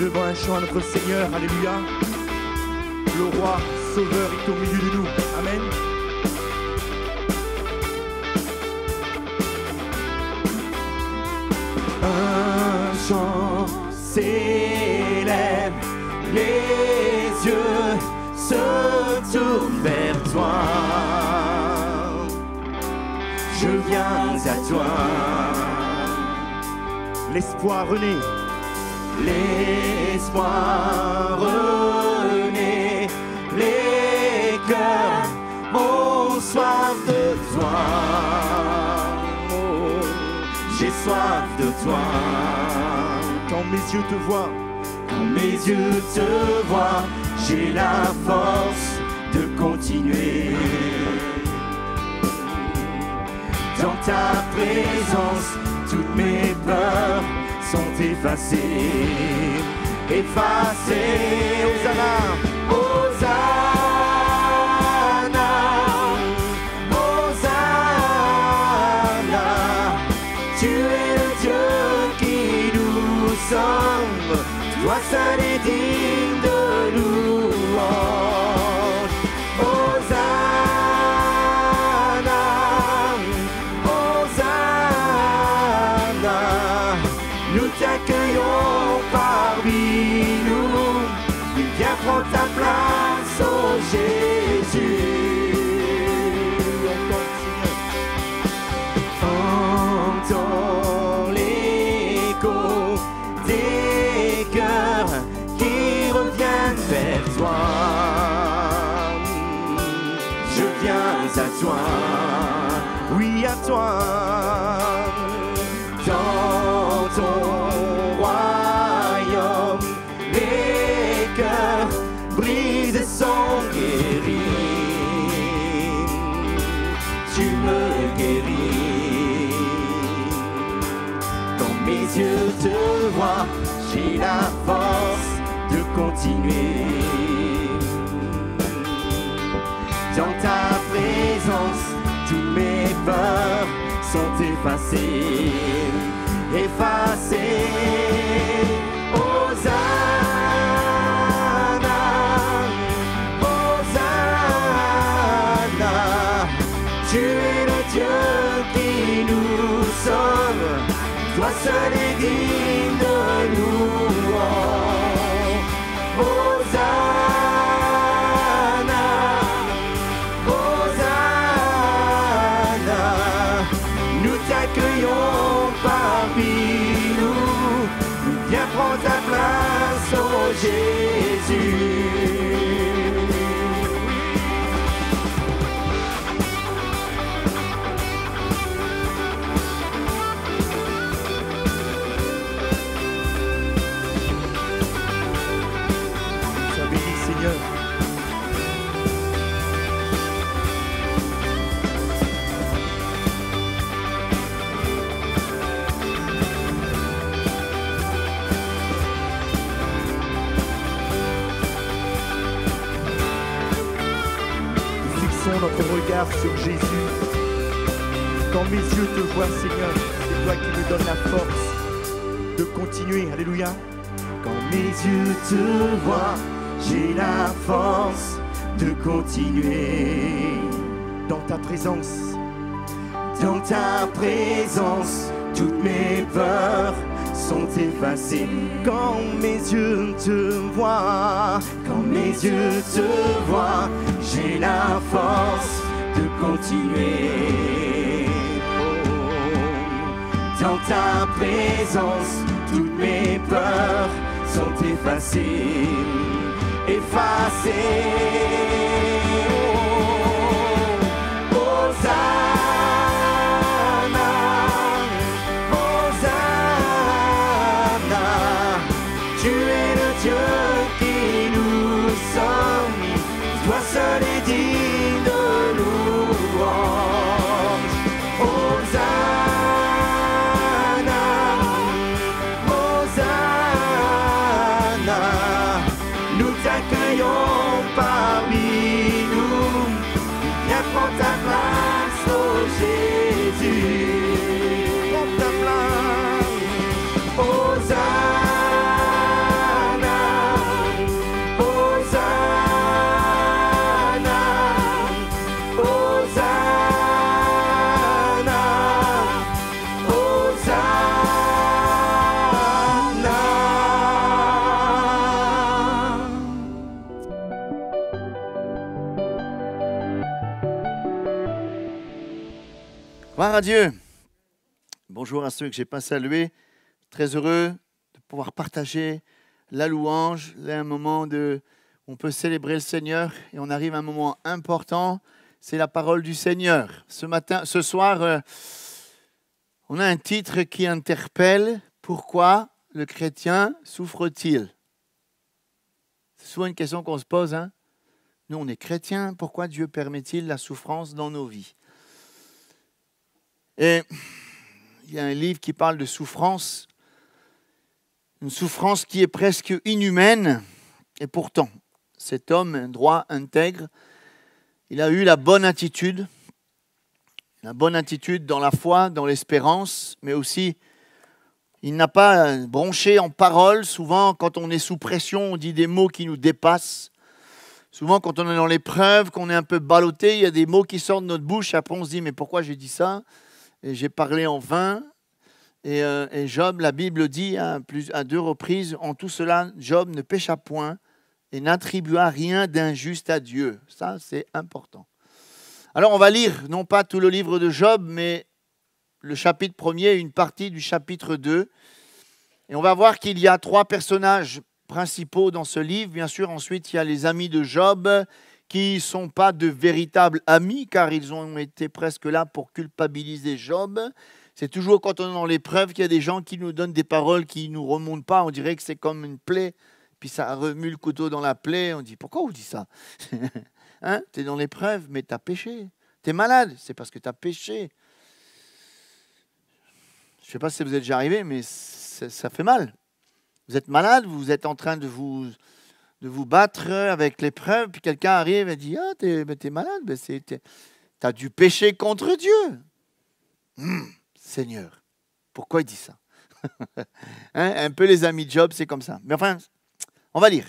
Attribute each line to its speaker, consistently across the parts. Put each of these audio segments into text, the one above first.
Speaker 1: élevons un chant à notre Seigneur, alléluia. Le roi sauveur est au milieu de nous, amen. Un chant s'élève, les yeux se tournent vers toi. Je viens à toi. L'espoir renaît. L'espoir renaît. Les cœurs ont soif de toi. Oh, j'ai soif de toi. Quand mes yeux te voient, quand mes yeux te voient, j'ai la force de continuer. Dans ta présence, toutes mes peurs sont effacées. Effacées. Hosanna, Hosanna, Hosanna. Tu es le Dieu qui nous sauve. Toi seul est digne de louange. Hosanna, Hosanna. Nous t'accueillons parmi nous. Viens prendre ta place, oh Jésus. Entends l'écho des cœurs qui reviennent vers toi. Je viens à toi, oui à toi. Dans ton royaume, les cœurs brisés sont guéris. Tu me guéris. Quand mes yeux te voient, j'ai la force de continuer. Dans ta présence, tous mes peurs sont effacées. Effacées. Hosanna, Hosanna. Tu es le Dieu qui nous sauve. Toi seul est digne de louange. Hosanna, Hosanna. Nous t'accueillons parmi nous. Viens prendre ta place, oh Jésus. Sois béni, Seigneur. Notre regard sur Jésus. Quand mes yeux te voient, Seigneur, c'est toi qui me donnes la force de continuer. Alléluia. Quand mes yeux te voient, j'ai la force de continuer. Dans ta présence, dans ta présence, toutes mes peurs sont effacées. Quand mes yeux te voient, quand mes yeux te voient, j'ai la force de continuer. Oh, dans ta présence, toutes mes peurs sont effacées. Effacées. Oh, Hosanna, Hosanna. Tu es le Dieu qui nous sauve. Toi seul est digne de louange. Hosanna, Hosanna. Nous t'accueillons parmi nous. Viens prendre ta place, oh Jésus. Prends ta place. Hosanna. Gloire à Dieu. Bonjour à ceux que je n'ai pas salués. Très heureux de pouvoir partager la louange. Là, un moment où on peut célébrer le Seigneur et on arrive à un moment important. C'est la parole du Seigneur. Ce soir, on a un titre qui interpelle. Pourquoi le chrétien souffre-t-il? C'est souvent une question qu'on se pose. Nous, on est chrétiens. Pourquoi Dieu permet-il la souffrance dans nos vies? Et il y a un livre qui parle de souffrance. Une souffrance qui est presque inhumaine. Et pourtant, cet homme droit, intègre, il a eu la bonne attitude. La bonne attitude dans la foi, dans l'espérance, mais aussi, il n'a pas bronché en paroles. Souvent, quand on est sous pression, on dit des mots qui nous dépassent. Souvent, quand on est dans l'épreuve, qu'on est un peu ballotté, il y a des mots qui sortent de notre bouche. Après, on se dit, mais pourquoi j'ai dit ça? Et j'ai parlé en vain. Et Job, la Bible dit à 2 reprises, en tout cela, Job ne pécha point et n'attribua rien d'injuste à Dieu. Ça, c'est important. Alors, on va lire, non pas tout le livre de Job, mais le chapitre 1er, une partie du chapitre 2. Et on va voir qu'il y a 3 personnages principaux dans ce livre. Bien sûr, ensuite, il y a les amis de Job, qui ne sont pas de véritables amis, car ils ont été presque là pour culpabiliser Job. C'est toujours quand on est dans l'épreuve qu'il y a des gens qui nous donnent des paroles qui ne nous remontent pas. On dirait que c'est comme une plaie, puis ça remue le couteau dans la plaie. On dit, pourquoi on dit ça? Tu es dans l'épreuve, mais tu as péché. Tu es malade, c'est parce que tu as péché. Je ne sais pas si vous êtes déjà arrivé, mais ça fait mal. Vous êtes malade, vous êtes en train de vous battre avec l'épreuve, puis quelqu'un arrive et dit « Ah, t'es malade, t'as dû pécher contre Dieu. Seigneur, pourquoi il dit ça? » Un peu les amis de Job, c'est comme ça. Mais enfin, on va lire.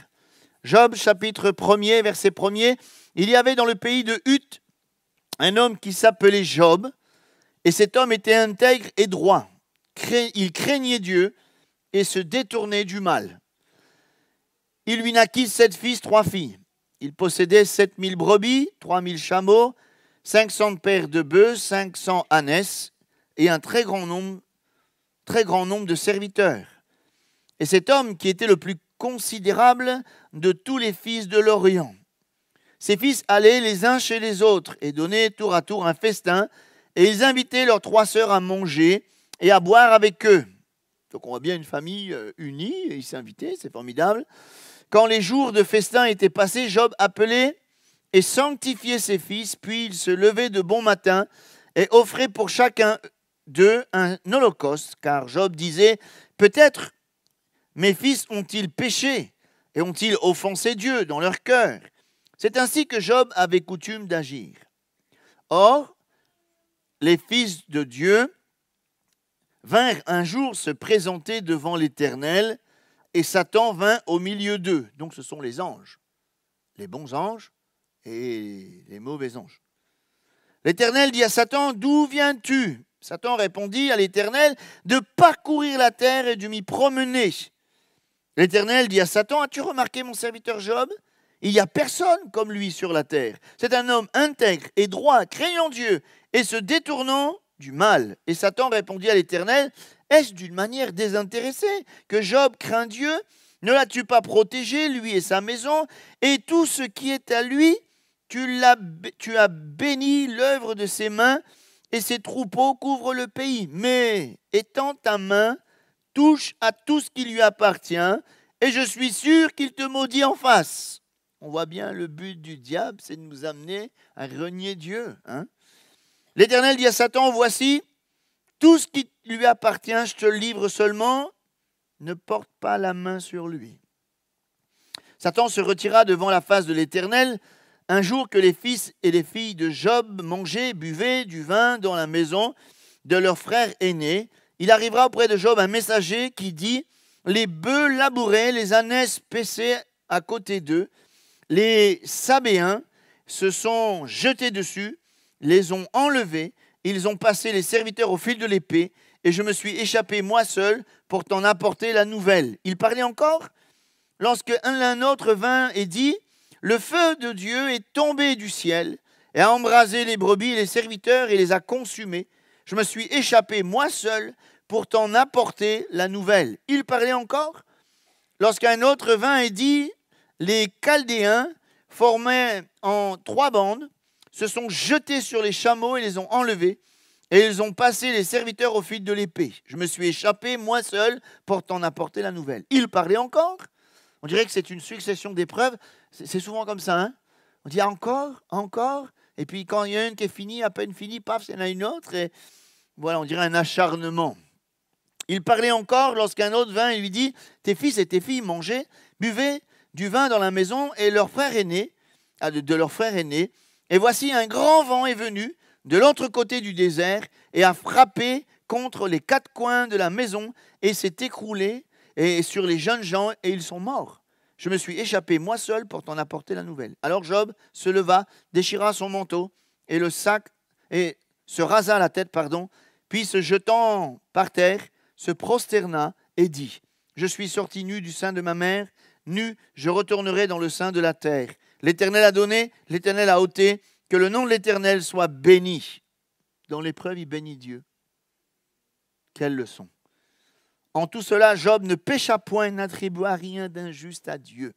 Speaker 1: Job, chapitre 1er, verset 1er. Il y avait dans le pays de Huth un homme qui s'appelait Job, et cet homme était intègre et droit. Il craignait Dieu et se détournait du mal. Il lui naquit 7 fils, 3 filles. Il possédait 7000 brebis, 3000 chameaux, 500 paires de bœufs, 500 ânesses et un très grand nombre de serviteurs. Et cet homme qui était le plus considérable de tous les fils de l'Orient. Ses fils allaient les uns chez les autres et donnaient tour à tour un festin, et ils invitaient leurs 3 sœurs à manger et à boire avec eux. Donc on voit bien une famille unie, et ils s'invitaient, c'est formidable. Quand les jours de festin étaient passés, Job appelait et sanctifiait ses fils, puis il se levait de bon matin et offrait pour chacun d'eux un holocauste, car Job disait « Peut-être mes fils ont-ils péché et ont-ils offensé Dieu dans leur cœur ?» C'est ainsi que Job avait coutume d'agir. Or, les fils de Dieu vinrent un jour se présenter devant l'Éternel, et Satan vint au milieu d'eux. Donc ce sont les anges, les bons anges et les mauvais anges. L'Éternel dit à Satan, « D'où viens-tu » Satan répondit à l'Éternel, « De parcourir la terre et de m'y promener. » L'Éternel dit à Satan, « As-tu remarqué mon serviteur Job? Il n'y a personne comme lui sur la terre. C'est un homme intègre et droit, craignant Dieu et se détournant du mal. » Et Satan répondit à l'Éternel, « Est-ce d'une manière désintéressée que Job craint Dieu? Ne l'as-tu pas protégé, lui et sa maison, et tout ce qui est à lui? Tu as béni l'œuvre de ses mains, et ses troupeaux couvrent le pays. Mais, étends ta main, touche à tout ce qui lui appartient, et je suis sûr qu'il te maudit en face. » On voit bien le but du diable, c'est de nous amener à renier Dieu. L'Éternel dit à Satan, « Voici, tout ce qui lui appartient, je te le livre seulement, ne porte pas la main sur lui. » Satan se retira devant la face de l'Éternel un jour que les fils et les filles de Job mangeaient, buvaient du vin dans la maison de leur frère aîné. Il arrivera auprès de Job un messager qui dit, « Les bœufs labouraient, les ânesses paissaient à côté d'eux. Les Sabéens se sont jetés dessus, les ont enlevés, ils ont passé les serviteurs au fil de l'épée, et je me suis échappé moi seul pour t'en apporter la nouvelle. » Il parlait encore lorsque l'un autre vint et dit, « Le feu de Dieu est tombé du ciel et a embrasé les brebis et les serviteurs et les a consumés.
Speaker 2: Je me suis échappé moi seul pour t'en apporter la nouvelle. » Il parlait encore lorsqu'un autre vint et dit, « Les Chaldéens formaient en 3 bandes, se sont jetés sur les chameaux et les ont enlevés, et ils ont passé les serviteurs au fil de l'épée. Je me suis échappé moi seul pour t'en apporter la nouvelle. » Il parlait encore. On dirait que c'est une succession d'épreuves. C'est souvent comme ça, hein? On dit encore, encore, et puis quand il y a une qui est finie, à peine finie, paf, il y en a une autre, et voilà, on dirait un acharnement. Il parlait encore lorsqu'un autre vint et lui dit, « Tes fils et tes filles mangeaient, buvaient du vin dans la maison et leur frère aîné, de leur frère aîné, et voici un grand vent est venu de l'autre côté du désert et a frappé contre les 4 coins de la maison et s'est écroulé et sur les jeunes gens et ils sont morts. Je me suis échappé moi seul pour t'en apporter la nouvelle. » Alors Job se leva, déchira son manteau et le sac et se rasa la tête, puis se jetant par terre, se prosterna et dit, « Je suis sorti nu du sein de ma mère, nu je retournerai dans le sein de la terre. L'Éternel a donné, l'Éternel a ôté, que le nom de l'Éternel soit béni. » Dans l'épreuve, il bénit Dieu. Quelle leçon! En tout cela, Job ne pécha point et n'attribua rien d'injuste à Dieu.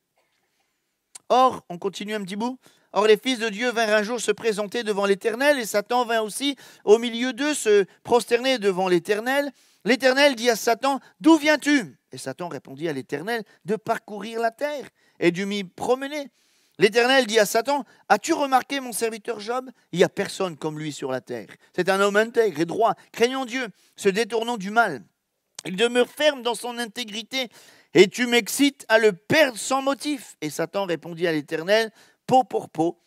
Speaker 2: Or, on continue un petit bout, « Or les fils de Dieu vinrent un jour se présenter devant l'Éternel, et Satan vint aussi au milieu d'eux se prosterner devant l'Éternel. L'Éternel dit à Satan, « D'où viens-tu » Et Satan répondit à l'Éternel, « De parcourir la terre et de m'y promener. » L'Éternel dit à Satan, « As-tu remarqué mon serviteur Job? Il n'y a personne comme lui sur la terre. C'est un homme intègre et droit, craignant Dieu, se détournant du mal. Il demeure ferme dans son intégrité, et tu m'excites à le perdre sans motif. » Et Satan répondit à l'Éternel, « Peau pour peau,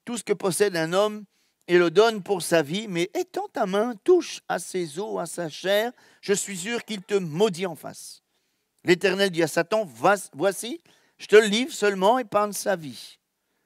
Speaker 2: tout ce que possède un homme, et le donne pour sa vie, mais étends ta main, touche à ses os, à sa chair, je suis sûr qu'il te maudit en face. » L'Éternel dit à Satan, « Voici, je te le livre seulement, épargne sa vie. »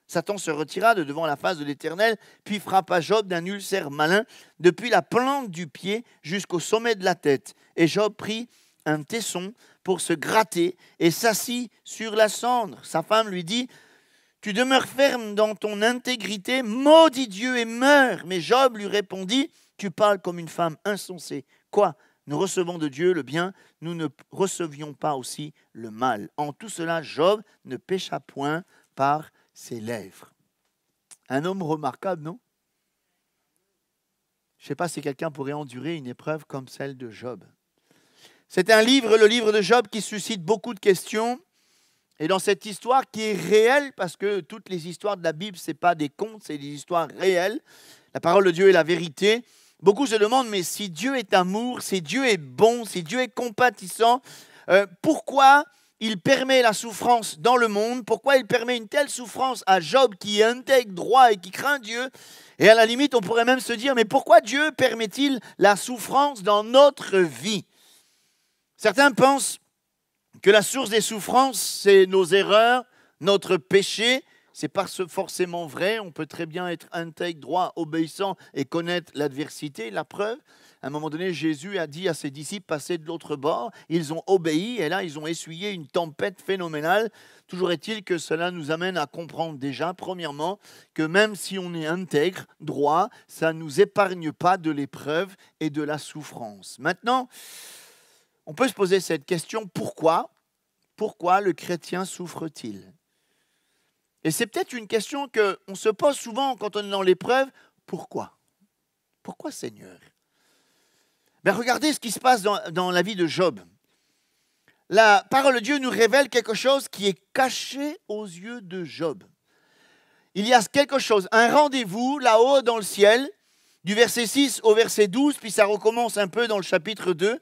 Speaker 2: Satan se retira de devant la face de l'Éternel, puis frappa Job d'un ulcère malin, depuis la plante du pied jusqu'au sommet de la tête. Et Job prit un tesson pour se gratter et s'assit sur la cendre. Sa femme lui dit, « Tu demeures ferme dans ton intégrité, maudis Dieu et meurs. » Mais Job lui répondit, « Tu parles comme une femme insensée. Quoi ? Nous recevons de Dieu le bien, nous ne recevions pas aussi le mal. » En tout cela, Job ne pécha point par ses lèvres. Un homme remarquable, non? Je ne sais pas si quelqu'un pourrait endurer une épreuve comme celle de Job. C'est un livre, le livre de Job, qui suscite beaucoup de questions. Et dans cette histoire qui est réelle, parce que toutes les histoires de la Bible, ce n'est pas des contes, c'est des histoires réelles. La parole de Dieu est la vérité. Beaucoup se demandent, mais si Dieu est amour, si Dieu est bon, si Dieu est compatissant, pourquoi il permet la souffrance dans le monde? Pourquoi il permet une telle souffrance à Job qui est intègre, droit et qui craint Dieu? Et à la limite, on pourrait même se dire, mais pourquoi Dieu permet-il la souffrance dans notre vie? Certains pensent que la source des souffrances, c'est nos erreurs, notre péché. Ce n'est pas forcément vrai. On peut très bien être intègre, droit, obéissant et connaître l'adversité. La preuve, à un moment donné, Jésus a dit à ses disciples, passez de l'autre bord. Ils ont obéi et là, ils ont essuyé une tempête phénoménale. Toujours est-il que cela nous amène à comprendre déjà, premièrement, que même si on est intègre, droit, ça ne nous épargne pas de l'épreuve et de la souffrance. Maintenant, on peut se poser cette question, pourquoi? Pourquoi le chrétien souffre-t-il? Et c'est peut-être une question qu'on se pose souvent quand on est dans l'épreuve. Pourquoi? Pourquoi, Seigneur? Ben, regardez ce qui se passe dans la vie de Job. La parole de Dieu nous révèle quelque chose qui est caché aux yeux de Job. Il y a quelque chose, un rendez-vous là-haut dans le ciel, du verset 6 au verset 12, puis ça recommence un peu dans le chapitre 2.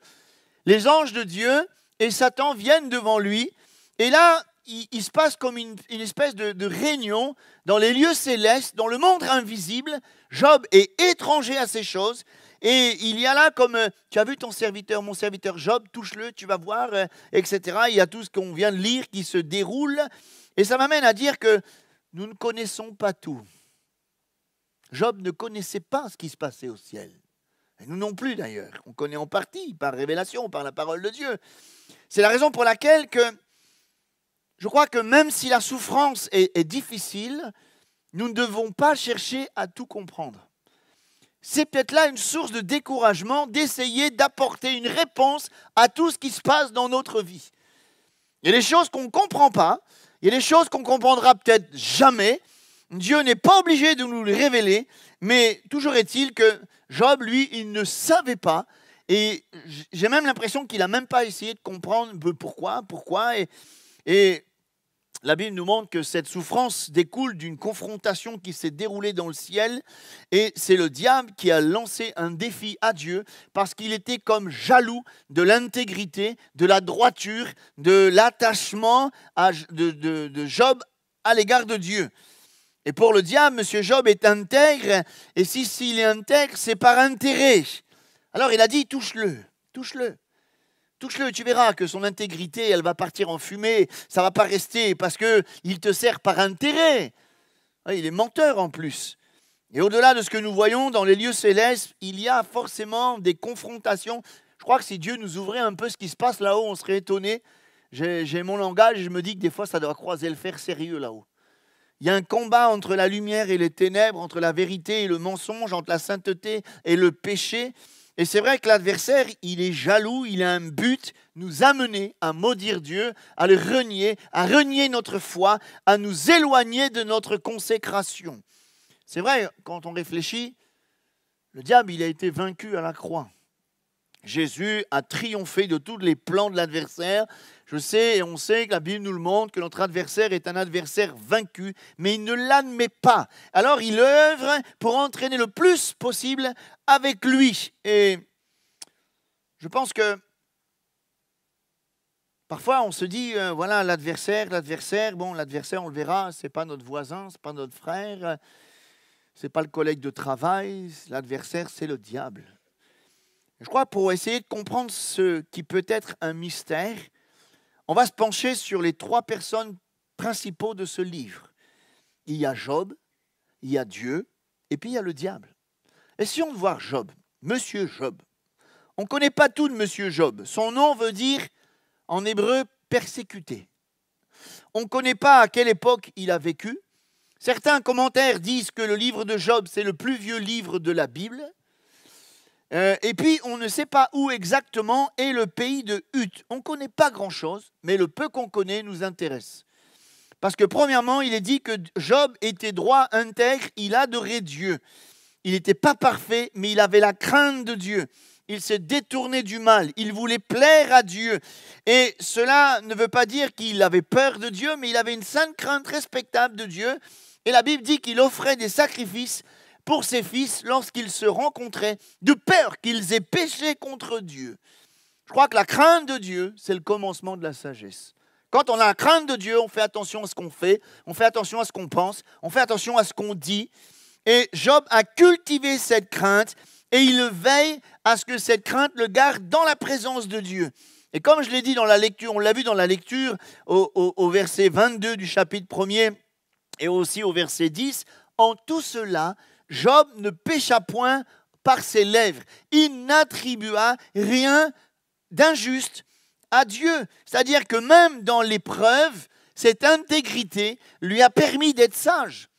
Speaker 2: Les anges de Dieu et Satan viennent devant lui, et là, il se passe comme une espèce de réunion dans les lieux célestes, dans le monde invisible. Job est étranger à ces choses, et il y a là comme, tu as vu ton serviteur, mon serviteur Job, touche-le, tu vas voir, etc. Il y a tout ce qu'on vient de lire qui se déroule, et ça m'amène à dire que nous ne connaissons pas tout. Job ne connaissait pas ce qui se passait au ciel. Et nous non plus d'ailleurs. On connaît en partie, par révélation, par la parole de Dieu. C'est la raison pour laquelle je crois que même si la souffrance est difficile, nous ne devons pas chercher à tout comprendre. c'est peut-être là une source de découragement d'essayer d'apporter une réponse à tout ce qui se passe dans notre vie. Il y a des choses qu'on ne comprend pas, il y a des choses qu'on ne comprendra peut-être jamais. Dieu n'est pas obligé de nous les révéler, mais toujours est-il que Job, lui, il ne savait pas. Et j'ai même l'impression qu'il n'a même pas essayé de comprendre pourquoi. Et la Bible nous montre que cette souffrance découle d'une confrontation qui s'est déroulée dans le ciel. Et c'est le diable qui a lancé un défi à Dieu parce qu'il était comme jaloux de l'intégrité, de la droiture, de l'attachement de Job à l'égard de Dieu. Et pour le diable, M. Job est intègre. Et s'il est intègre, c'est par intérêt. Alors il a dit, touche-le, touche-le. Touche-le, tu verras que son intégrité, elle va partir en fumée. Ça ne va pas rester parce qu'il te sert par intérêt. Il est menteur en plus. Et au-delà de ce que nous voyons dans les lieux célestes, il y a forcément des confrontations. Je crois que si Dieu nous ouvrait un peu ce qui se passe là-haut, on serait étonné. J'ai mon langage et je me dis que des fois, ça doit croiser le fer sérieux là-haut. Il y a un combat entre la lumière et les ténèbres, entre la vérité et le mensonge, entre la sainteté et le péché. Et c'est vrai que l'adversaire, il est jaloux, il a un but, nous amener à maudire Dieu, à le renier, à renier notre foi, à nous éloigner de notre consécration. C'est vrai, quand on réfléchit, le diable, il a été vaincu à la croix. Jésus a triomphé de tous les plans de l'adversaire. Je sais et on sait que la Bible nous le montre, que notre adversaire est un adversaire vaincu, mais il ne l'admet pas. Alors il œuvre pour entraîner le plus possible avec lui. Et je pense que parfois on se dit, voilà l'adversaire, bon l'adversaire on le verra, c'est pas notre voisin, c'est pas notre frère, c'est pas le collègue de travail, l'adversaire c'est le diable. Je crois pour essayer de comprendre ce qui peut être un mystère, on va se pencher sur les 3 personnes principaux de ce livre. Il y a Job, il y a Dieu, et puis il y a le diable. Essayons de voir Job, Monsieur Job. On ne connaît pas tout de Monsieur Job. Son nom veut dire, en hébreu, persécuté. On ne connaît pas à quelle époque il a vécu. Certains commentaires disent que le livre de Job, c'est le plus vieux livre de la Bible. Et puis, on ne sait pas où exactement est le pays de Huth. On ne connaît pas grand-chose, mais le peu qu'on connaît nous intéresse. Parce que premièrement, il est dit que Job était droit, intègre, il adorait Dieu. Il n'était pas parfait, mais il avait la crainte de Dieu. Il s'est détourné du mal, il voulait plaire à Dieu. Et cela ne veut pas dire qu'il avait peur de Dieu, mais il avait une sainte crainte respectable de Dieu. Et la Bible dit qu'il offrait des sacrifices pour ses fils lorsqu'ils se rencontraient, de peur qu'ils aient péché contre Dieu. Je crois que la crainte de Dieu, c'est le commencement de la sagesse. Quand on a la crainte de Dieu, on fait attention à ce qu'on fait, on fait attention à ce qu'on pense, on fait attention à ce qu'on dit. Et Job a cultivé cette crainte et il veille à ce que cette crainte le garde dans la présence de Dieu. Et comme je l'ai dit dans la lecture, on l'a vu dans la lecture au verset 22 du chapitre 1er et aussi au verset 10, en tout cela, Job ne pécha point par ses lèvres. Il n'attribua rien d'injuste à Dieu. C'est-à-dire que même dans l'épreuve, cette intégrité lui a permis d'être sage.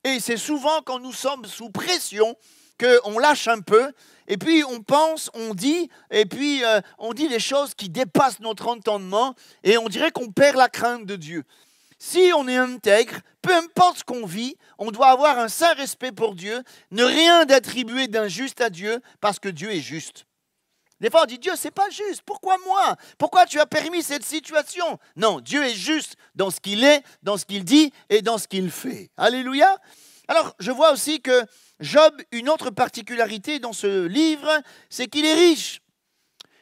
Speaker 2: Et c'est souvent quand nous sommes sous pression qu'on lâche un peu, et puis on pense, on dit, et puis on dit des choses qui dépassent notre entendement, et on dirait qu'on perd la crainte de Dieu. Si on est intègre, peu importe ce qu'on vit, on doit avoir un saint respect pour Dieu, ne rien d'attribuer d'injuste à Dieu, parce que Dieu est juste. Des fois on dit, Dieu, c'est pas juste, pourquoi moi? Pourquoi tu as permis cette situation? Non, Dieu est juste dans ce qu'il est, dans ce qu'il dit et dans ce qu'il fait. Alléluia. Alors, je vois aussi que Job, une autre particularité dans ce livre, c'est qu'il est riche.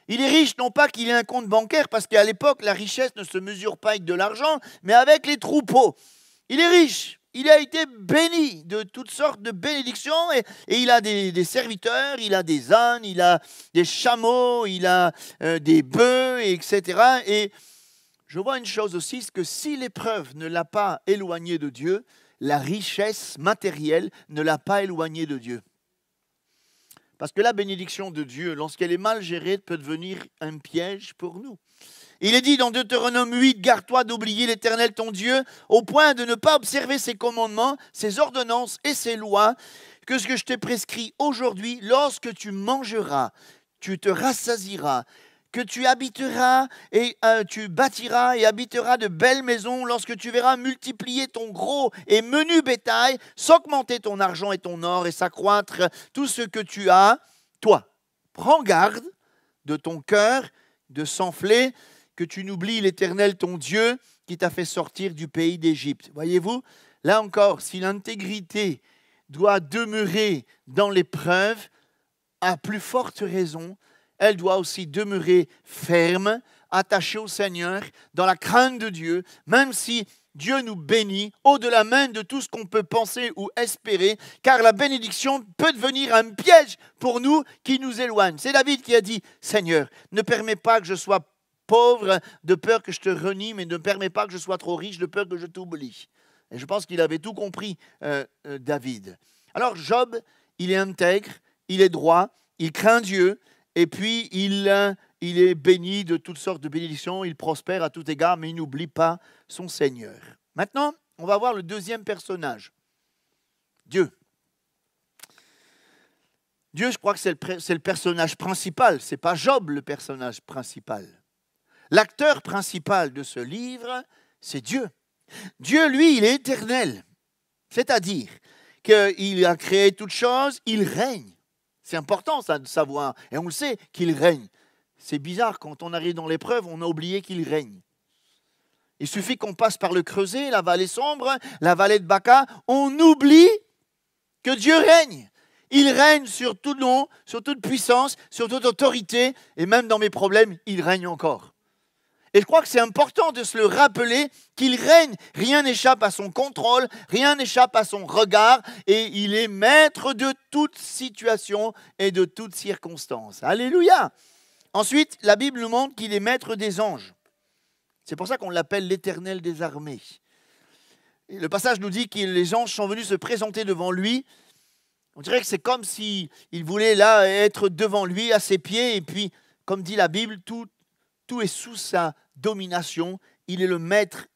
Speaker 2: Il est riche, non pas qu'il ait un compte bancaire, parce qu'à l'époque, la richesse ne se mesure pas avec de l'argent, mais avec les troupeaux. Il est riche, il a été béni de toutes sortes de bénédictions, et il a des serviteurs, il a des ânes, il a des chameaux, il a des bœufs, etc. Et je vois une chose aussi, c'est que si l'épreuve ne l'a pas éloigné de Dieu, la richesse matérielle ne l'a pas éloigné de Dieu. Parce que la bénédiction de Dieu, lorsqu'elle est mal gérée, peut devenir un piège pour nous. Il est dit dans Deutéronome 8, « Garde-toi d'oublier l'Éternel ton Dieu, au point de ne pas observer ses commandements, ses ordonnances et ses lois, que ce que je t'ai prescrit aujourd'hui, lorsque tu mangeras, tu te rassasieras, que tu habiteras et tu bâtiras et habiteras de belles maisons, lorsque tu verras multiplier ton gros et menu bétail, s'augmenter ton argent et ton or et s'accroître tout ce que tu as, toi, prends garde de ton cœur, de s'enfler, que tu n'oublies l'Éternel ton Dieu qui t'a fait sortir du pays d'Égypte. » Voyez-vous, là encore, si l'intégrité doit demeurer dans l'épreuve, à plus forte raison, elle doit aussi demeurer ferme, attachée au Seigneur, dans la crainte de Dieu, même si Dieu nous bénit au-delà même de tout ce qu'on peut penser ou espérer, car la bénédiction peut devenir un piège pour nous qui nous éloigne. C'est David qui a dit, « Seigneur, ne permets pas que je sois pauvre de peur que je te renie, mais ne permets pas que je sois trop riche de peur que je t'oublie. » Et je pense qu'il avait tout compris, David. Alors Job, il est intègre, il est droit, il craint Dieu, et puis il est béni de toutes sortes de bénédictions, il prospère à tout égard, mais il n'oublie pas son Seigneur. Maintenant, on va voir le deuxième personnage, Dieu. Dieu, je crois que c'est le personnage principal, ce n'est pas Job le personnage principal. L'acteur principal de ce livre, c'est Dieu. Dieu, lui, il est éternel, c'est-à-dire qu'il a créé toutes choses, il règne. C'est important ça de savoir, et on le sait qu'il règne. C'est bizarre, quand on arrive dans l'épreuve, on a oublié qu'il règne. Il suffit qu'on passe par le creuset, la vallée sombre, la vallée de Baca, on oublie que Dieu règne. Il règne sur tout nom, sur toute puissance, sur toute autorité, et même dans mes problèmes, il règne encore. Et je crois que c'est important de se le rappeler qu'il règne. Rien n'échappe à son contrôle, rien n'échappe à son regard, et il est maître de toute situation et de toute circonstance. Alléluia! Ensuite, la Bible nous montre qu'il est maître des anges. C'est pour ça qu'on l'appelle l'Éternel des armées. Et le passage nous dit que les anges sont venus se présenter devant lui. On dirait que c'est comme s'il voulait là être devant lui, à ses pieds, et puis, comme dit la Bible, tout est sous sa domination. Il est le maître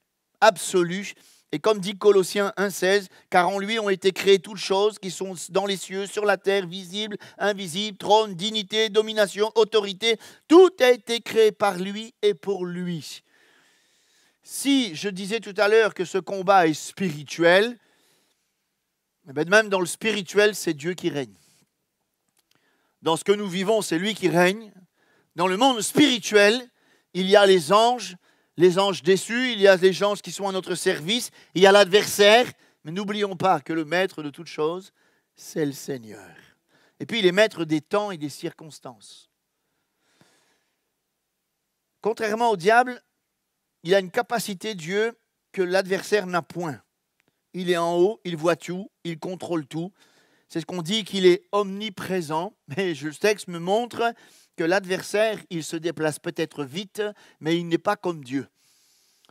Speaker 2: absolu. Et comme dit Colossiens 1,16, car en lui ont été créées toutes choses qui sont dans les cieux, sur la terre, visibles, invisibles, trône, dignité, domination, autorité. Tout a été créé par lui et pour lui. Si je disais tout à l'heure que ce combat est spirituel, même dans le spirituel, c'est Dieu qui règne. Dans ce que nous vivons, c'est lui qui règne. Dans le monde spirituel, il y a les anges déçus, il y a les anges qui sont à notre service, il y a l'adversaire, mais n'oublions pas que le maître de toutes choses, c'est le Seigneur. Et puis il est maître des temps et des circonstances. Contrairement au diable, il a une capacité, Dieu, que l'adversaire n'a point. Il est en haut, il voit tout, il contrôle tout. C'est ce qu'on dit qu'il est omniprésent, mais le texte me montre que l'adversaire, il se déplace peut-être vite, mais il n'est pas comme Dieu.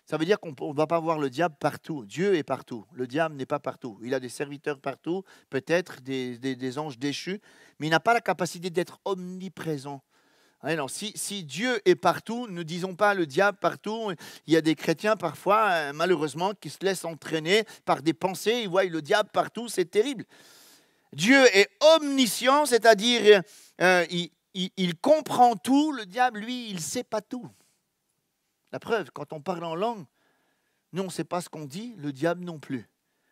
Speaker 2: Ça veut dire qu'on ne va pas voir le diable partout. Dieu est partout. Le diable n'est pas partout. Il a des serviteurs partout, peut-être des anges déchus, mais il n'a pas la capacité d'être omniprésent. Alors, si Dieu est partout, ne disons pas le diable partout. Il y a des chrétiens parfois, malheureusement, qui se laissent entraîner par des pensées. Ils voient le diable partout, c'est terrible. Dieu est omniscient, c'est-à-dire il comprend tout. Le diable, lui, il ne sait pas tout. La preuve, quand on parle en langue, nous, on ne sait pas ce qu'on dit, le diable non plus.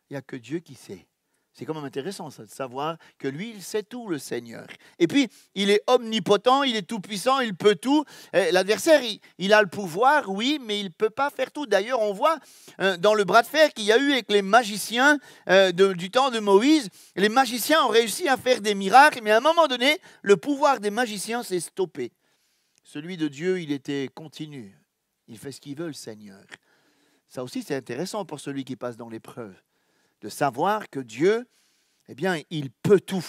Speaker 2: Il n'y a que Dieu qui sait. C'est quand même intéressant ça, de savoir que lui, il sait tout, le Seigneur. Et puis, il est omnipotent, il est tout-puissant, il peut tout. L'adversaire, il a le pouvoir, oui, mais il ne peut pas faire tout. D'ailleurs, on voit dans le bras de fer qu'il y a eu avec les magiciens du temps de Moïse. Les magiciens ont réussi à faire des miracles, mais à un moment donné, le pouvoir des magiciens s'est stoppé. Celui de Dieu, il était continu. Il fait ce qu'il veut, le Seigneur. Ça aussi, c'est intéressant pour celui qui passe dans l'épreuve. De savoir que Dieu, eh bien, il peut tout.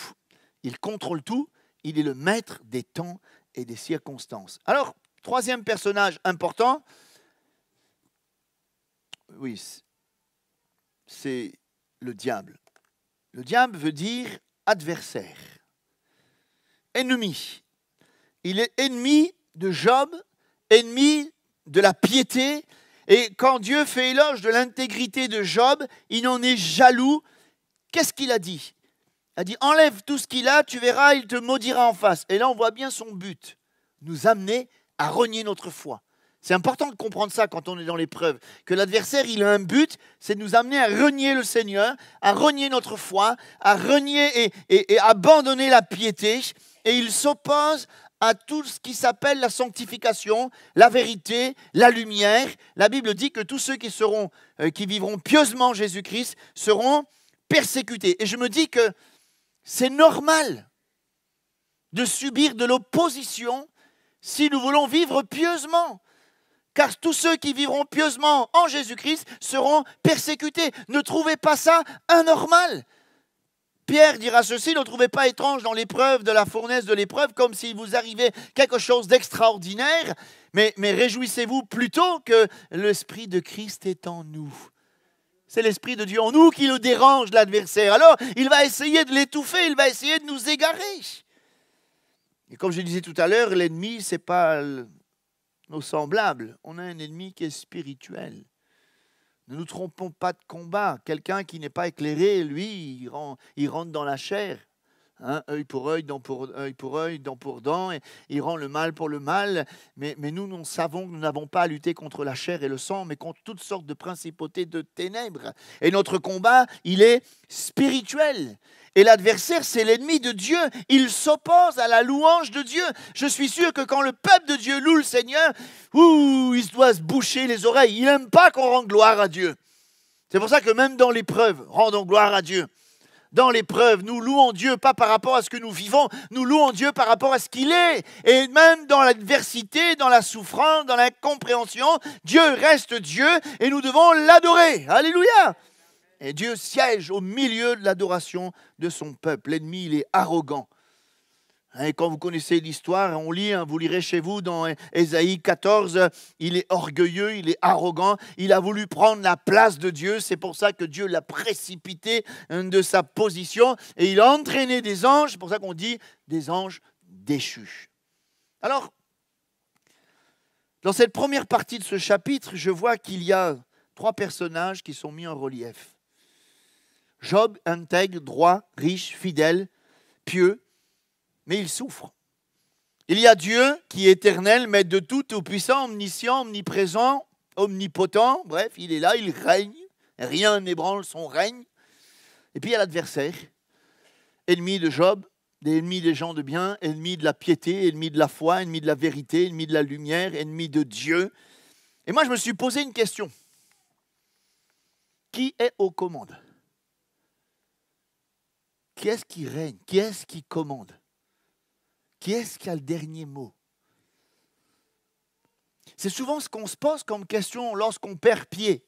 Speaker 2: Il contrôle tout. Il est le maître des temps et des circonstances. Alors, troisième personnage important, oui, c'est le diable. Le diable veut dire adversaire, ennemi. Il est ennemi de Job, ennemi de la piété. Et quand Dieu fait éloge de l'intégrité de Job, il en est jaloux. Qu'est-ce qu'il a dit? Il a dit, enlève tout ce qu'il a, tu verras, il te maudira en face. Et là, on voit bien son but, nous amener à renier notre foi. C'est important de comprendre ça quand on est dans l'épreuve, que l'adversaire, il a un but, c'est de nous amener à renier le Seigneur, à renier notre foi, à renier et abandonner la piété. Et il s'oppose à tout ce qui s'appelle la sanctification, la vérité, la lumière. La Bible dit que tous ceux qui vivront pieusement Jésus-Christ seront persécutés. Et je me dis que c'est normal de subir de l'opposition si nous voulons vivre pieusement. Car tous ceux qui vivront pieusement en Jésus-Christ seront persécutés. Ne trouvez pas ça anormal. Pierre dira ceci, ne trouvez pas étrange dans l'épreuve de la fournaise de l'épreuve, comme s'il vous arrivait quelque chose d'extraordinaire, mais réjouissez-vous plutôt que l'Esprit de Christ est en nous. C'est l'Esprit de Dieu en nous qui le dérange, l'adversaire. Alors, il va essayer de l'étouffer, il va essayer de nous égarer. Et comme je disais tout à l'heure, l'ennemi, ce n'est pas nos semblables. On a un ennemi qui est spirituel. Ne nous trompons pas de combat. Quelqu'un qui n'est pas éclairé, lui, il rentre dans la chair. Hein, œil pour œil, dent pour œil, dent pour dent. Et il rend le mal pour le mal. Mais nous savons que nous n'avons pas à lutter contre la chair et le sang, mais contre toutes sortes de principautés de ténèbres. Et notre combat, il est spirituel. Et l'adversaire, c'est l'ennemi de Dieu. Il s'oppose à la louange de Dieu. Je suis sûr que quand le peuple de Dieu loue le Seigneur, il doit se boucher les oreilles. Il n'aime pas qu'on rende gloire à Dieu. C'est pour ça que même dans l'épreuve, rendons gloire à Dieu. Dans l'épreuve, nous louons Dieu, pas par rapport à ce que nous vivons, nous louons Dieu par rapport à ce qu'il est. Et même dans l'adversité, dans la souffrance, dans l'incompréhension, Dieu reste Dieu et nous devons l'adorer. Alléluia! Et Dieu siège au milieu de l'adoration de son peuple. L'ennemi, il est arrogant. Et quand vous connaissez l'histoire, on lit, vous lirez chez vous dans Ésaïe 14, il est orgueilleux, il est arrogant, il a voulu prendre la place de Dieu, c'est pour ça que Dieu l'a précipité de sa position et il a entraîné des anges, c'est pour ça qu'on dit des anges déchus. Alors, dans cette première partie de ce chapitre, je vois qu'il y a 3 personnages qui sont mis en relief. Job, intègre, droit, riche, fidèle, pieux, mais il souffre. Il y a Dieu qui est éternel, maître de tout, tout-puissant, omniscient, omniprésent, omnipotent. Bref, il est là, il règne. Rien n'ébranle son règne. Et puis il y a l'adversaire, ennemi de Job, ennemi des gens de bien, ennemi de la piété, ennemi de la foi, ennemi de la vérité, ennemi de la lumière, ennemi de Dieu. Et moi, je me suis posé une question. Qui est aux commandes? Qui est-ce qui règne? Qui est-ce qui commande? Qui est-ce qui a le dernier mot? C'est souvent ce qu'on se pose comme question lorsqu'on perd pied.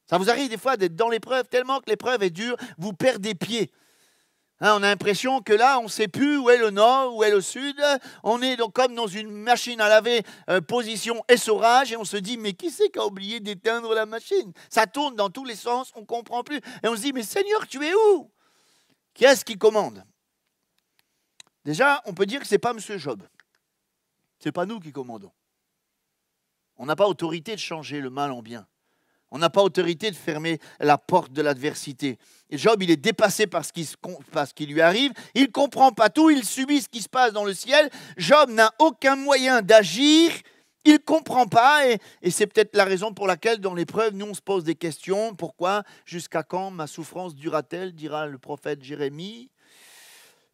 Speaker 2: Ça vous arrive des fois d'être dans l'épreuve, tellement que l'épreuve est dure, vous perdez pied. Hein, on a l'impression que là, on ne sait plus où est le nord, où est le sud. On est donc comme dans une machine à laver, position essorage, et on se dit, mais qui c'est qui a oublié d'éteindre la machine? Ça tourne dans tous les sens, on ne comprend plus. Et on se dit, mais Seigneur, tu es où? Qui est-ce qui commande? Déjà, on peut dire que ce n'est pas M. Job. Ce n'est pas nous qui commandons. On n'a pas autorité de changer le mal en bien. On n'a pas autorité de fermer la porte de l'adversité. Et Job, il est dépassé par ce qui lui arrive. Il ne comprend pas tout, il subit ce qui se passe dans le ciel. Job n'a aucun moyen d'agir. Il ne comprend pas. Et c'est peut-être la raison pour laquelle, dans l'épreuve, nous, on se pose des questions. Pourquoi? Jusqu'à quand ma souffrance durera-t-elle, dira le prophète Jérémie.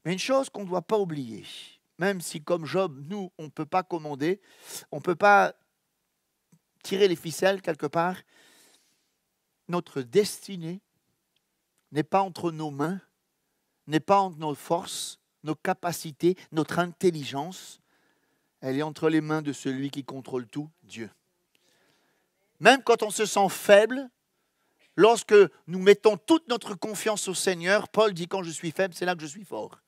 Speaker 2: Mais une chose qu'on ne doit pas oublier, même si comme Job, nous, on ne peut pas commander, on ne peut pas tirer les ficelles quelque part, notre destinée n'est pas entre nos mains, n'est pas entre nos forces, nos capacités, notre intelligence, elle est entre les mains de celui qui contrôle tout, Dieu. Même quand on se sent faible, lorsque nous mettons toute notre confiance au Seigneur, Paul dit quand je suis faible, c'est là que je suis fort.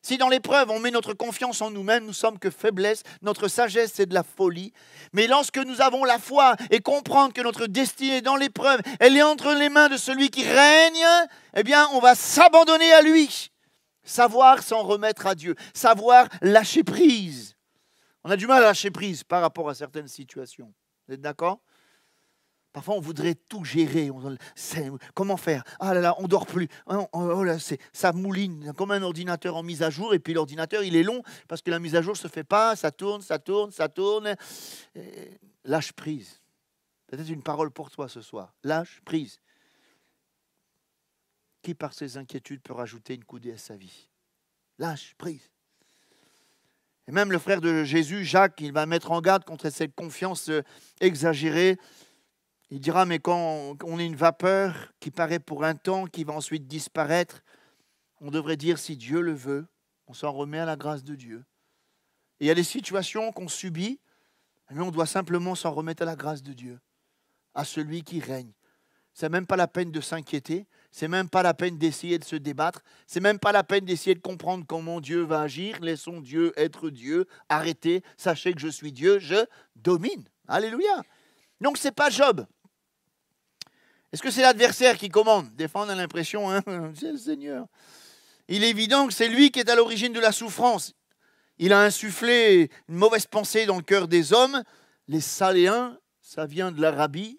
Speaker 2: Si dans l'épreuve, on met notre confiance en nous-mêmes, nous sommes que faiblesse, notre sagesse, c'est de la folie. Mais lorsque nous avons la foi et comprendre que notre destinée dans l'épreuve, elle est entre les mains de celui qui règne, eh bien, on va s'abandonner à lui. Savoir s'en remettre à Dieu, savoir lâcher prise. On a du mal à lâcher prise par rapport à certaines situations. Vous êtes d'accord? Parfois, on voudrait tout gérer. Comment faire? Ah là là, on dort plus. Oh là, ça mouline comme un ordinateur en mise à jour. Et puis l'ordinateur, il est long parce que la mise à jour ne se fait pas. Ça tourne, ça tourne, ça tourne. Lâche prise. Peut-être une parole pour toi ce soir. Lâche prise. Qui par ses inquiétudes peut rajouter une coudée à sa vie? Lâche prise. Et même le frère de Jésus, Jacques, il va mettre en garde contre cette confiance exagérée. Il dira, mais quand on est une vapeur qui paraît pour un temps, qui va ensuite disparaître, on devrait dire, si Dieu le veut, on s'en remet à la grâce de Dieu. Et il y a des situations qu'on subit, mais on doit simplement s'en remettre à la grâce de Dieu, à celui qui règne. C'est même pas la peine de s'inquiéter, c'est même pas la peine d'essayer de se débattre, c'est même pas la peine d'essayer de comprendre comment Dieu va agir. Laissons Dieu être Dieu, arrêtez, sachez que je suis Dieu, je domine. Alléluia. Donc c'est pas Job. Est-ce que c'est l'adversaire qui commande? Des fois on a l'impression, c'est le Seigneur. Il est évident que c'est lui qui est à l'origine de la souffrance. Il a insufflé une mauvaise pensée dans le cœur des hommes. Les Saléens, ça vient de l'Arabie.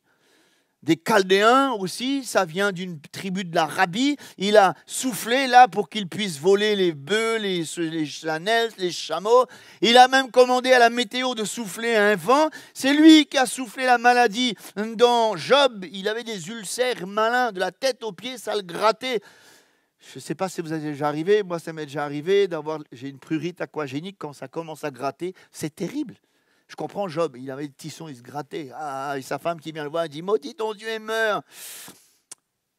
Speaker 2: Des Chaldéens aussi, ça vient d'une tribu de l'Arabie. Il a soufflé là pour qu'ils puissent voler les bœufs, les chanels, les chameaux. Il a même commandé à la météo de souffler un vent. C'est lui qui a soufflé la maladie dans Job. Il avait des ulcères malins de la tête aux pieds, ça le grattait. Je ne sais pas si vous êtes déjà arrivé, moi ça m'est déjà arrivé j'ai une prurite aquagénique quand ça commence à gratter, c'est terrible. Je comprends Job, il avait des tissons, il se grattait. Et sa femme qui vient le voir, elle dit, maudit ton Dieu et meurs.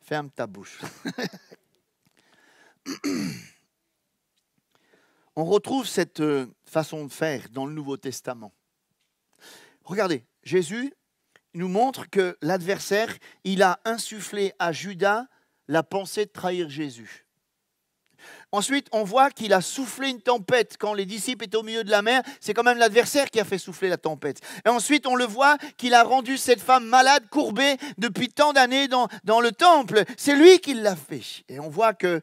Speaker 2: Ferme ta bouche. On retrouve cette façon de faire dans le Nouveau Testament. Regardez, Jésus nous montre que l'adversaire, il a insufflé à Judas la pensée de trahir Jésus. Ensuite, on voit qu'il a soufflé une tempête quand les disciples étaient au milieu de la mer. C'est quand même l'adversaire qui a fait souffler la tempête. Et ensuite, on le voit qu'il a rendu cette femme malade, courbée depuis tant d'années dans le temple. C'est lui qui l'a fait. Et on voit que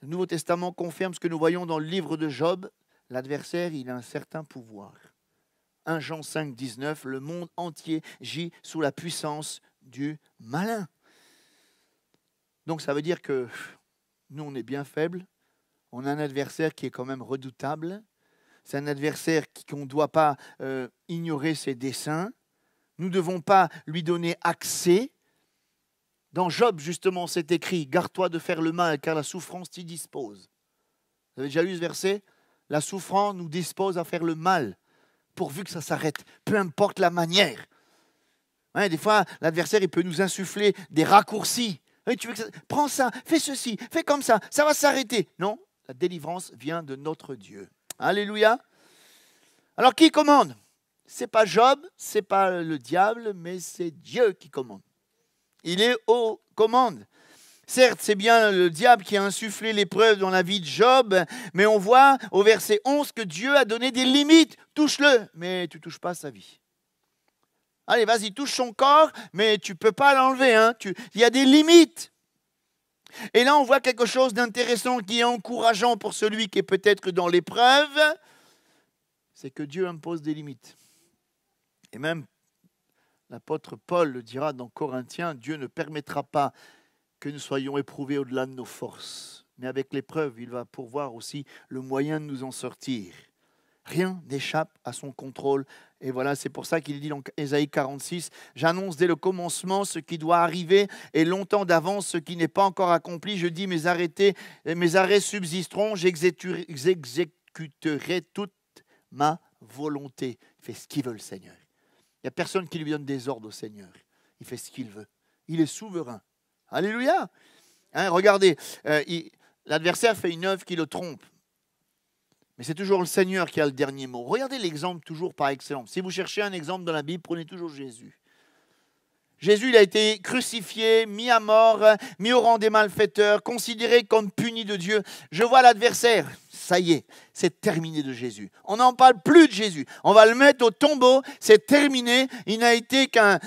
Speaker 2: le Nouveau Testament confirme ce que nous voyons dans le livre de Job. L'adversaire, il a un certain pouvoir. 1 Jean 5, 19, le monde entier gît sous la puissance du malin. Donc ça veut dire que nous, on est bien faibles. On a un adversaire qui est quand même redoutable. C'est un adversaire qu'on ne doit pas ignorer ses desseins. Nous ne devons pas lui donner accès. Dans Job, justement, c'est écrit « Garde-toi de faire le mal, car la souffrance t'y dispose ». Vous avez déjà lu ce verset? La souffrance nous dispose à faire le mal, pourvu que ça s'arrête, peu importe la manière. Ouais, des fois, l'adversaire il peut nous insuffler des raccourcis. Hey, tu veux que ça... Prends ça, fais ceci, fais comme ça va s'arrêter. Non, la délivrance vient de notre Dieu. Alléluia. Alors qui commande? C'est pas Job, c'est pas le diable, mais c'est Dieu qui commande. Il est aux commandes. Certes, c'est bien le diable qui a insufflé l'épreuve dans la vie de Job, mais on voit au verset 11 que Dieu a donné des limites. Touche-le, mais tu ne touches pas sa vie. Allez, vas-y, touche son corps, mais tu ne peux pas l'enlever. Il y a des limites. Et là, on voit quelque chose d'intéressant qui est encourageant pour celui qui est peut-être dans l'épreuve. C'est que Dieu impose des limites. Et même l'apôtre Paul le dira dans Corinthiens, Dieu ne permettra pas que nous soyons éprouvés au-delà de nos forces. Mais avec l'épreuve, il va pourvoir aussi le moyen de nous en sortir. Rien n'échappe à son contrôle. Et voilà, c'est pour ça qu'il dit dans Ésaïe 46, « J'annonce dès le commencement ce qui doit arriver et longtemps d'avance ce qui n'est pas encore accompli. Je dis, mes arrêts subsisteront, j'exécuterai toute ma volonté. » Il fait ce qu'il veut, le Seigneur. Il n'y a personne qui lui donne des ordres au Seigneur. Il fait ce qu'il veut. Il est souverain. Alléluia. Regardez, l'adversaire fait une œuvre qui le trompe. Mais c'est toujours le Seigneur qui a le dernier mot. Regardez l'exemple toujours par excellence. Si vous cherchez un exemple dans la Bible, prenez toujours Jésus. Jésus, il a été crucifié, mis à mort, mis au rang des malfaiteurs, considéré comme puni de Dieu. Je vois l'adversaire. Ça y est, c'est terminé de Jésus. On n'en parle plus de Jésus. On va le mettre au tombeau, c'est terminé. Il n'a été qu'un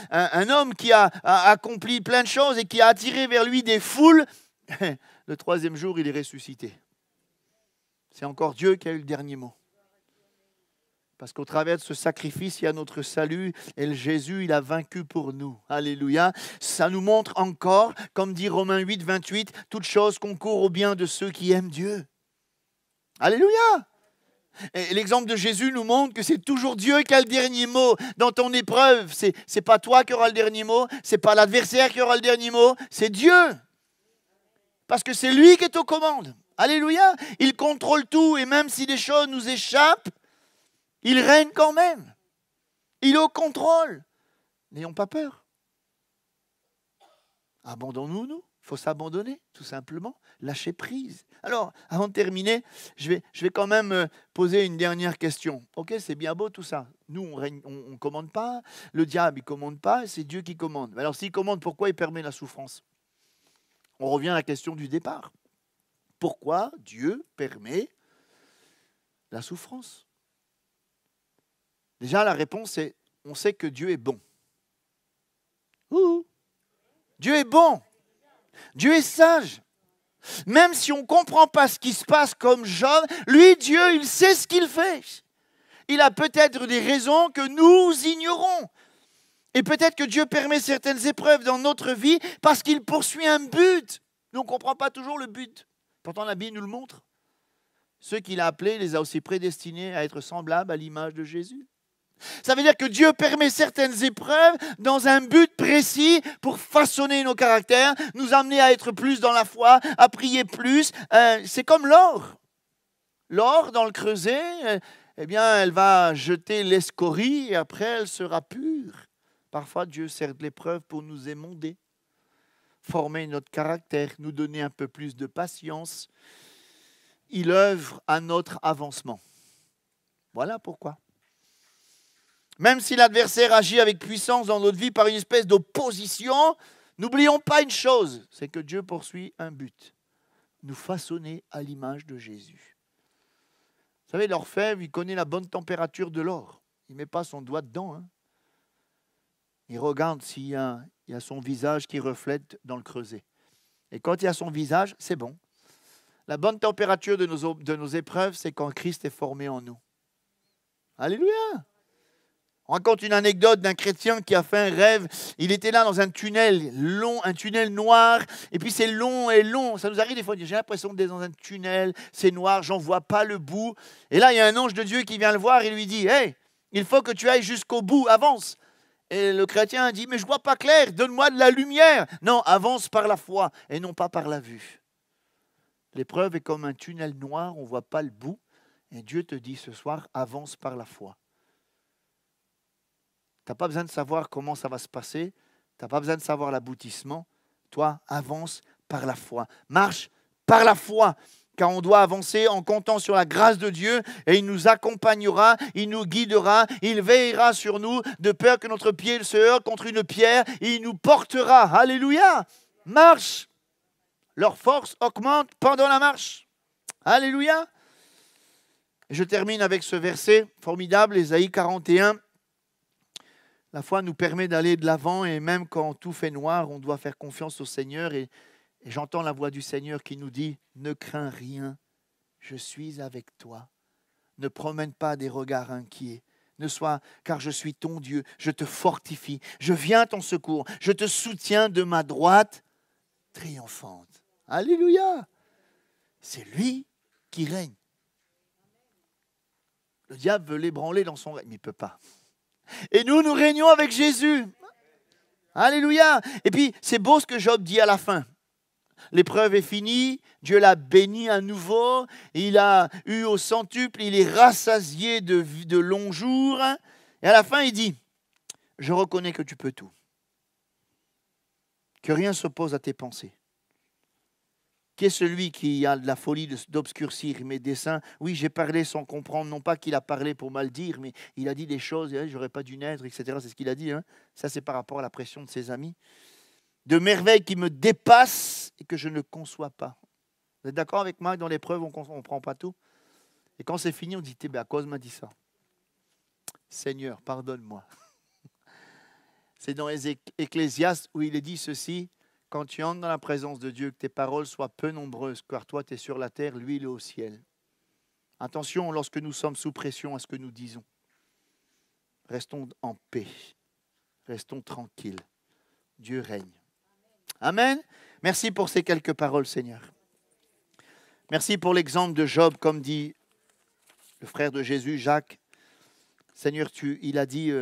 Speaker 2: homme qui a accompli plein de choses et qui a attiré vers lui des foules. Le troisième jour, il est ressuscité. C'est encore Dieu qui a eu le dernier mot. Parce qu'au travers de ce sacrifice, il y a notre salut et le Jésus, il a vaincu pour nous. Alléluia. Ça nous montre encore, comme dit Romains 8, 28, toute chose concourt au bien de ceux qui aiment Dieu. Alléluia. Et l'exemple de Jésus nous montre que c'est toujours Dieu qui a le dernier mot dans ton épreuve. C'est pas toi qui auras le dernier mot, c'est pas l'adversaire qui aura le dernier mot, c'est Dieu. Parce que c'est lui qui est aux commandes. Alléluia. Il contrôle tout et même si des choses nous échappent, il règne quand même. Il est au contrôle. N'ayons pas peur. Abandonnons-nous. Il faut s'abandonner, tout simplement. Lâcher prise. Alors, avant de terminer, je vais quand même poser une dernière question. Ok, c'est bien beau tout ça. Nous, on ne commande pas. Le diable, il ne commande pas. C'est Dieu qui commande. Alors, s'il commande, pourquoi il permet la souffrance? On revient à la question du départ. Pourquoi Dieu permet la souffrance? Déjà, la réponse est, on sait que Dieu est bon. Dieu est bon. Dieu est sage. Même si on ne comprend pas ce qui se passe comme Job, lui, Dieu, il sait ce qu'il fait. Il a peut-être des raisons que nous ignorons. Et peut-être que Dieu permet certaines épreuves dans notre vie parce qu'il poursuit un but. Nous, on ne comprend pas toujours le but. Pourtant, la Bible nous le montre. Ceux qu'il a appelés, il les a aussi prédestinés à être semblables à l'image de Jésus. Ça veut dire que Dieu permet certaines épreuves dans un but précis pour façonner nos caractères, nous amener à être plus dans la foi, à prier plus. C'est comme l'or. L'or, dans le creuset, eh bien, elle va jeter l'escorie et après, elle sera pure. Parfois, Dieu sert de l'épreuve pour nous émonder, former notre caractère, nous donner un peu plus de patience. Il œuvre à notre avancement. Voilà pourquoi. Même si l'adversaire agit avec puissance dans notre vie par une espèce d'opposition, n'oublions pas une chose, c'est que Dieu poursuit un but. Nous façonner à l'image de Jésus. Vous savez, l'orfèvre, il connaît la bonne température de l'or. Il ne met pas son doigt dedans. Il regarde s'il y a son visage qui reflète dans le creuset. Et quand il y a son visage, c'est bon. La bonne température de nos épreuves, c'est quand Christ est formé en nous. Alléluia! On raconte une anecdote d'un chrétien qui a fait un rêve. Il était là dans un tunnel long, un tunnel noir. Et puis c'est long et long. Ça nous arrive des fois de dire, j'ai l'impression d'être dans un tunnel. C'est noir, j'en vois pas le bout. Et là, il y a un ange de Dieu qui vient le voir et lui dit, « Hey, il faut que tu ailles jusqu'au bout, avance. » Et le chrétien dit, « Mais je vois pas clair, donne-moi de la lumière. » Non, avance par la foi et non pas par la vue. L'épreuve est comme un tunnel noir, on ne voit pas le bout. Et Dieu te dit ce soir, avance par la foi. Tu n'as pas besoin de savoir comment ça va se passer. Tu n'as pas besoin de savoir l'aboutissement. Toi, avance par la foi. Marche par la foi. Car on doit avancer en comptant sur la grâce de Dieu et il nous accompagnera, il nous guidera, il veillera sur nous de peur que notre pied se heurte contre une pierre. Il nous portera. Alléluia. Marche. Leur force augmente pendant la marche. Alléluia. Et je termine avec ce verset formidable, Ésaïe 41. La foi nous permet d'aller de l'avant et même quand tout fait noir, on doit faire confiance au Seigneur. Et j'entends la voix du Seigneur qui nous dit, ne crains rien, je suis avec toi. Ne promène pas des regards inquiets. Ne sois, car je suis ton Dieu, je te fortifie, je viens à ton secours, je te soutiens de ma droite triomphante. Alléluia! C'est lui qui règne. Le diable veut l'ébranler dans son règne, mais il ne peut pas. Et nous régnons avec Jésus. Alléluia. Et puis, c'est beau ce que Job dit à la fin. L'épreuve est finie, Dieu l'a béni à nouveau, il a eu au centuple, il est rassasié de longs jours. Et à la fin, il dit, je reconnais que tu peux tout. Que rien ne s'oppose à tes pensées. Qui est celui qui a de la folie d'obscurcir mes desseins? Oui, j'ai parlé sans comprendre, non pas qu'il a parlé pour mal dire, mais il a dit des choses, j'aurais pas dû naître, etc. C'est ce qu'il a dit. Ça, c'est par rapport à la pression de ses amis. De merveilles qui me dépassent et que je ne conçois pas. Vous êtes d'accord avec moi? Dans l'épreuve, on ne prend pas tout. Et quand c'est fini, on dit, à cause m'a dit ça. Seigneur, pardonne-moi. C'est dans Ecclésiaste où il est dit ceci. Quand tu entres dans la présence de Dieu, que tes paroles soient peu nombreuses, car toi, tu es sur la terre, lui, il est au ciel. Attention, lorsque nous sommes sous pression, à ce que nous disons. restons en paix. Restons tranquilles. Dieu règne. Amen. Merci pour ces quelques paroles, Seigneur. Merci pour l'exemple de Job, comme dit le frère de Jésus, Jacques. Seigneur, il a dit,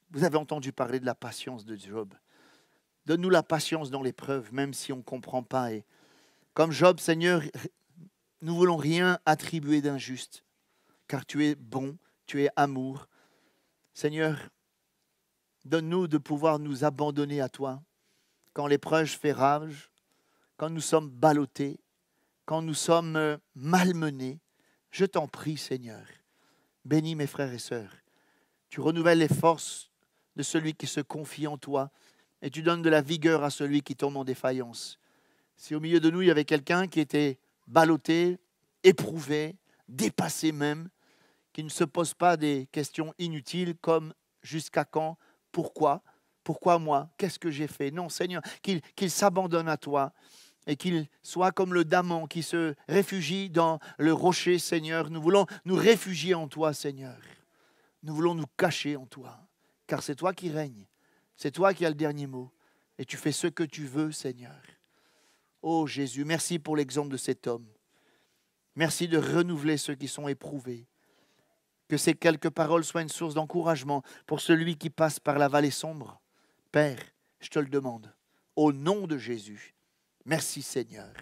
Speaker 2: vous avez entendu parler de la patience de Job. Donne-nous la patience dans l'épreuve, même si on ne comprend pas. Et comme Job, Seigneur, nous ne voulons rien attribuer d'injuste, car tu es bon, tu es amour. Seigneur, donne-nous de pouvoir nous abandonner à toi quand l'épreuve fait rage, quand nous sommes ballottés, quand nous sommes malmenés. Je t'en prie, Seigneur, bénis mes frères et sœurs. Tu renouvelles les forces de celui qui se confie en toi et tu donnes de la vigueur à celui qui tombe en défaillance. Si au milieu de nous, il y avait quelqu'un qui était ballotté, éprouvé, dépassé même, qui ne se pose pas des questions inutiles comme jusqu'à quand, pourquoi moi, qu'est-ce que j'ai fait? Non, Seigneur, qu'il s'abandonne à toi et qu'il soit comme le daman qui se réfugie dans le rocher, Seigneur. Nous voulons nous réfugier en toi, Seigneur. Nous voulons nous cacher en toi, car c'est toi qui règnes. C'est toi qui as le dernier mot et tu fais ce que tu veux, Seigneur. Oh Jésus, merci pour l'exemple de cet homme. Merci de renouveler ceux qui sont éprouvés. Que ces quelques paroles soient une source d'encouragement pour celui qui passe par la vallée sombre. Père, je te le demande, au nom de Jésus. Merci Seigneur.